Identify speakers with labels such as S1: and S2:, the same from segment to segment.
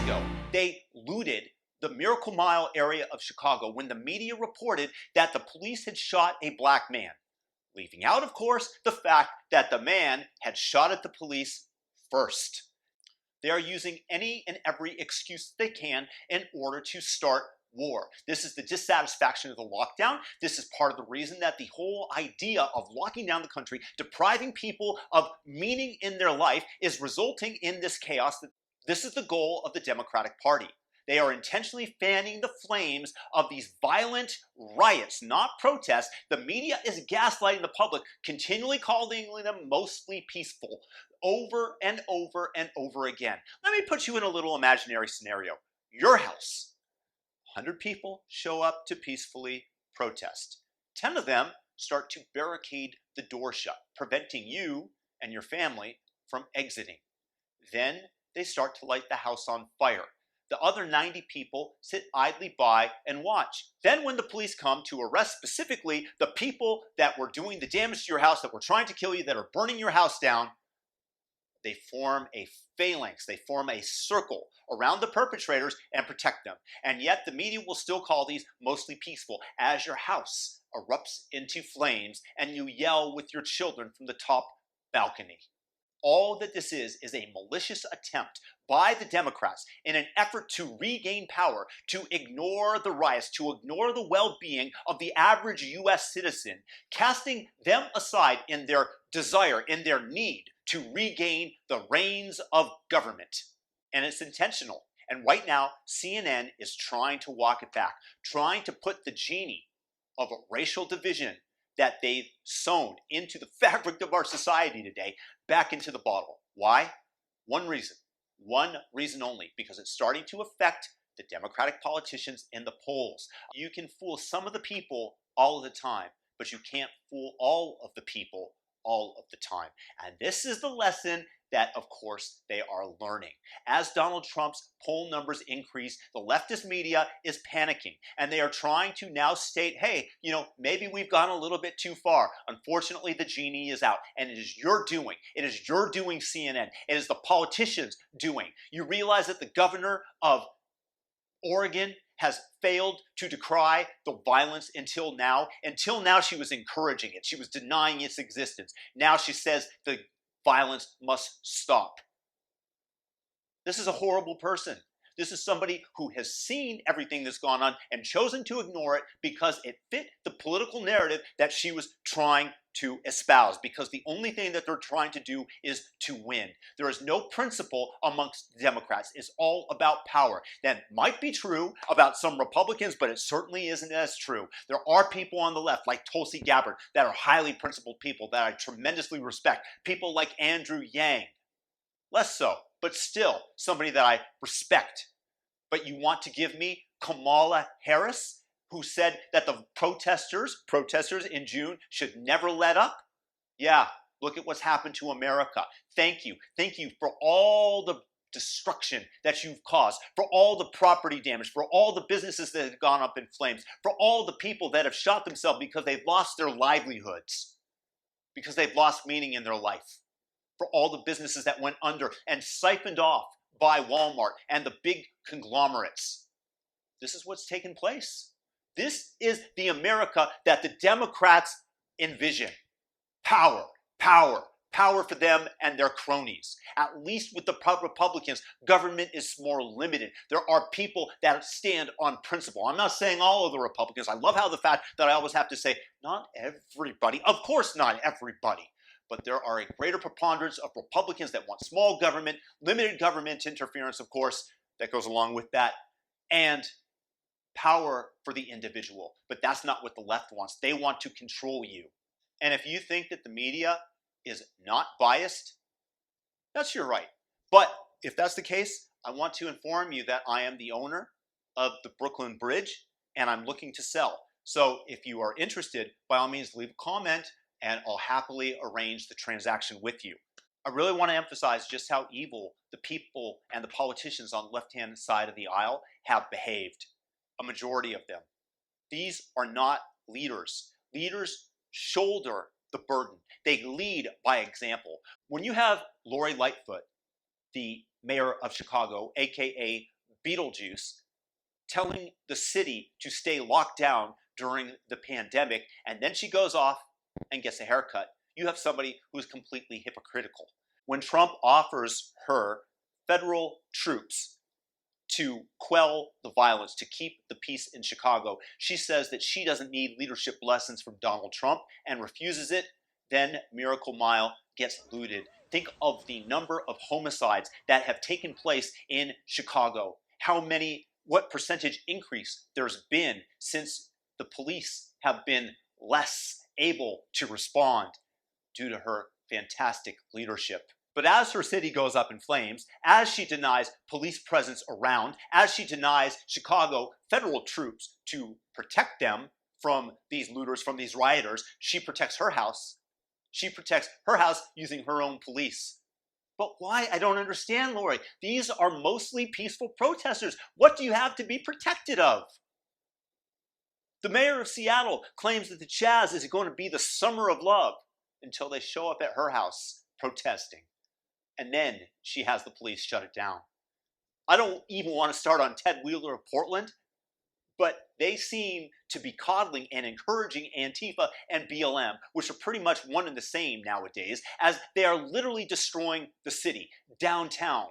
S1: ago, they looted the Miracle Mile area of Chicago when the media reported that the police had shot a black man, leaving out, of course, the fact that the man had shot at the police first. They are using any and every excuse they can in order to start war. This is the dissatisfaction of the lockdown. This is part of the reason that the whole idea of locking down the country, depriving people of meaning in their life, is resulting in this chaos. This is the goal of the Democratic Party. They are intentionally fanning the flames of these violent riots, not protests. The media is gaslighting the public, continually calling them mostly peaceful, over and over and over again. Let me put you in a little imaginary scenario. Your house. 100 people show up to peacefully protest. 10 of them start to barricade the door shut, preventing you and your family from exiting. Then they start to light the house on fire. The other 90 people sit idly by and watch. Then when the police come to arrest specifically the people that were doing the damage to your house, that were trying to kill you, that are burning your house down, they form a phalanx, they form a circle around the perpetrators and protect them. And yet the media will still call these mostly peaceful as your house erupts into flames and you yell with your children from the top balcony. All that this is a malicious attempt by the Democrats in an effort to regain power, to ignore the riots, to ignore the well-being of the average U.S. citizen, casting them aside in their desire, in their need to regain the reins of government. And it's intentional. And right now, CNN is trying to walk it back, trying to put the genie of racial division that they've sown into the fabric of our society today back into the bottle. Why? One reason only, because it's starting to affect the Democratic politicians in the polls. You can fool some of the people all of the time, but you can't fool all of the people all of the time. And this is the lesson that, of course, they are learning. As Donald Trump's poll numbers increase, the leftist media is panicking, and they are trying to now state, hey, maybe we've gone a little bit too far. Unfortunately, the genie is out, and it is your doing. It is your doing, CNN. It is the politicians' doing. You realize that the governor of Oregon has failed to decry the violence until now. Until now, she was encouraging it. She was denying its existence. Now she says the violence must stop. This is a horrible person. This is somebody who has seen everything that's gone on and chosen to ignore it because it fit the political narrative that she was trying to espouse, because the only thing that they're trying to do is to win. There is no principle amongst Democrats. It's all about power. That might be true about some Republicans, but it certainly isn't as true. There are people on the left, like Tulsi Gabbard, that are highly principled people that I tremendously respect. People like Andrew Yang. Less so, but still somebody that I respect. But you want to give me Kamala Harris, who said that the protesters in June should never let up? Yeah, look at what's happened to America. Thank you for all the destruction that you've caused, for all the property damage, for all the businesses that have gone up in flames, for all the people that have shot themselves because they've lost their livelihoods, because they've lost meaning in their life, for all the businesses that went under and siphoned off by Walmart and the big conglomerates. This is what's taken place. This is the America that the Democrats envision. Power, power, power for them and their cronies. At least with the Republicans, government is more limited. There are people that stand on principle. I'm not saying all of the Republicans. I love how the fact that I always have to say, not everybody. Of course not everybody. But there are a greater preponderance of Republicans that want small government, limited government interference, of course, that goes along with that, and power for the individual. But that's not what the left wants. They want to control you. And if you think that the media is not biased, that's your right. But if that's the case, I want to inform you that I am the owner of the Brooklyn Bridge, and I'm looking to sell. So if you are interested, by all means, leave a comment, and I'll happily arrange the transaction with you. I really want to emphasize just how evil the people and the politicians on the left-hand side of the aisle have behaved. A majority of them. These are not leaders. Leaders shoulder the burden. They lead by example. When you have Lori Lightfoot, the mayor of Chicago, aka Beetlejuice, telling the city to stay locked down during the pandemic, and then she goes off and gets a haircut. You have somebody who's completely hypocritical. When Trump offers her federal troops to quell the violence, to keep the peace in Chicago, she says that she doesn't need leadership lessons from Donald Trump and refuses it. Then Miracle Mile gets looted. Think of the number of homicides that have taken place in Chicago. What percentage increase there's been since the police have been less able to respond due to her fantastic leadership. But as her city goes up in flames, as she denies police presence around, as she denies Chicago federal troops to protect them from these looters, from these rioters, she protects her house. She protects her house using her own police. But why? I don't understand, Lori. These are mostly peaceful protesters. What do you have to be protected of? The mayor of Seattle claims that the Chaz is going to be the summer of love until they show up at her house protesting. And then she has the police shut it down. I don't even want to start on Ted Wheeler of Portland, but they seem to be coddling and encouraging Antifa and BLM, which are pretty much one and the same nowadays, as they are literally destroying the city, downtown.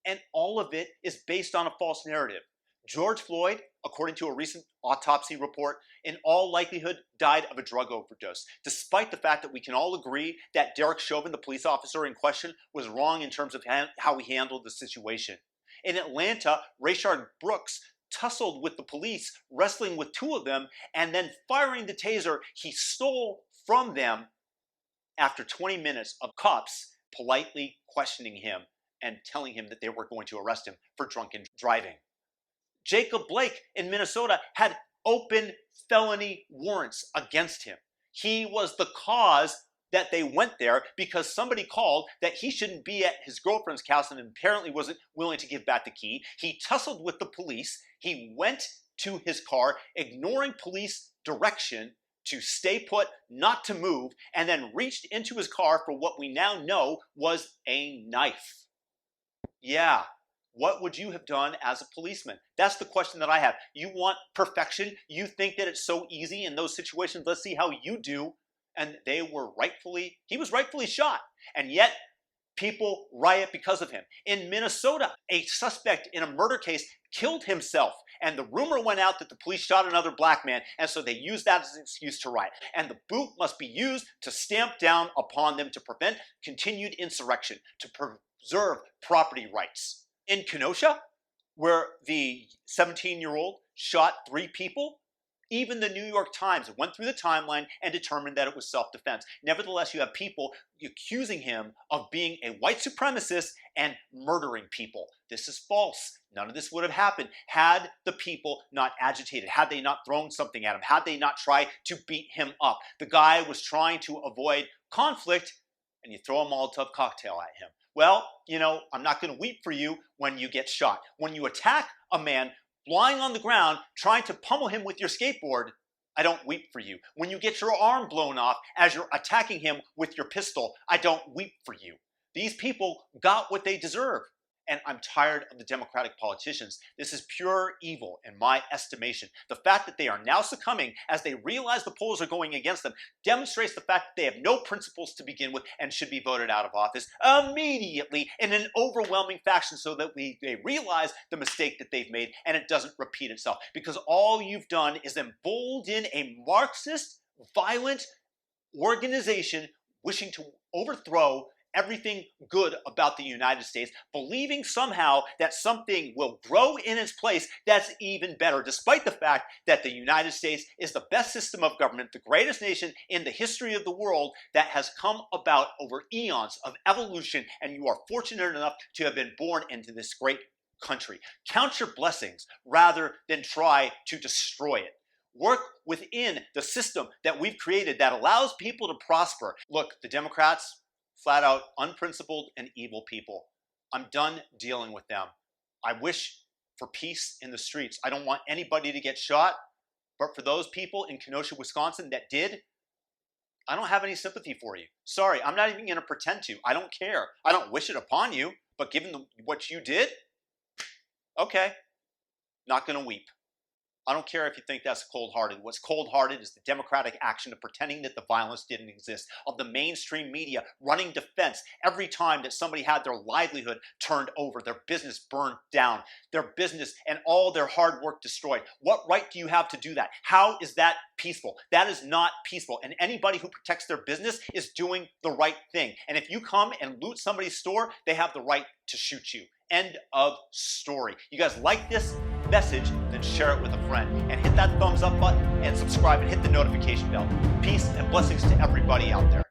S1: And all of it is based on a false narrative. George Floyd, according to a recent autopsy report, in all likelihood died of a drug overdose, despite the fact that we can all agree that Derek Chauvin, the police officer in question, was wrong in terms of how he handled the situation. In Atlanta, Rayshard Brooks tussled with the police, wrestling with two of them, and then firing the taser he stole from them after 20 minutes of cops politely questioning him and telling him that they were going to arrest him for drunken driving. Jacob Blake in Minnesota had open felony warrants against him. He was the cause that they went there because somebody called that he shouldn't be at his girlfriend's house and apparently wasn't willing to give back the key. He tussled with the police. He went to his car, ignoring police direction to stay put, not to move, and then reached into his car for what we now know was a knife. Yeah. What would you have done as a policeman? That's the question that I have. You want perfection? You think that it's so easy in those situations? Let's see how you do. And he was rightfully shot. And yet, people riot because of him. In Minnesota, a suspect in a murder case killed himself. And the rumor went out that the police shot another black man. And so they used that as an excuse to riot. And the boot must be used to stamp down upon them to prevent continued insurrection, to preserve property rights. In Kenosha, where the 17-year-old shot 3 people, even the New York Times went through the timeline and determined that it was self-defense. Nevertheless, you have people accusing him of being a white supremacist and murdering people. This is false. None of this would have happened had the people not agitated, had they not thrown something at him, had they not tried to beat him up. The guy was trying to avoid conflict, and you throw a Molotov cocktail at him. Well, I'm not going to weep for you when you get shot. When you attack a man lying on the ground, trying to pummel him with your skateboard, I don't weep for you. When you get your arm blown off as you're attacking him with your pistol, I don't weep for you. These people got what they deserve. And I'm tired of the Democratic politicians. This is pure evil in my estimation. The fact that they are now succumbing as they realize the polls are going against them demonstrates the fact that they have no principles to begin with and should be voted out of office immediately in an overwhelming fashion so that they realize the mistake that they've made and it doesn't repeat itself. Because all you've done is embolden a Marxist, violent organization wishing to overthrow everything good about the United States, believing somehow that something will grow in its place that's even better, despite the fact that the United States is the best system of government, the greatest nation in the history of the world that has come about over eons of evolution, and you are fortunate enough to have been born into this great country. Count your blessings rather than try to destroy it. Work within the system that we've created that allows people to prosper. Look, the Democrats, flat out unprincipled and evil people. I'm done dealing with them. I wish for peace in the streets. I don't want anybody to get shot, but for those people in Kenosha, Wisconsin that did, I don't have any sympathy for you. Sorry, I'm not even going to pretend to. I don't care. I don't wish it upon you, but given what you did, Okay, not going to weep. I don't care if you think that's cold-hearted. What's cold-hearted is the Democratic action of pretending that the violence didn't exist, of the mainstream media running defense every time that somebody had their livelihood turned over, their business burned down, their business and all their hard work destroyed. What right do you have to do that? How is that peaceful? That is not peaceful. And anybody who protects their business is doing the right thing. And if you come and loot somebody's store, they have the right to shoot you. End of story. You guys like this message, then share it with a friend and hit that thumbs up button and subscribe and hit the notification bell. Peace and blessings to everybody out there.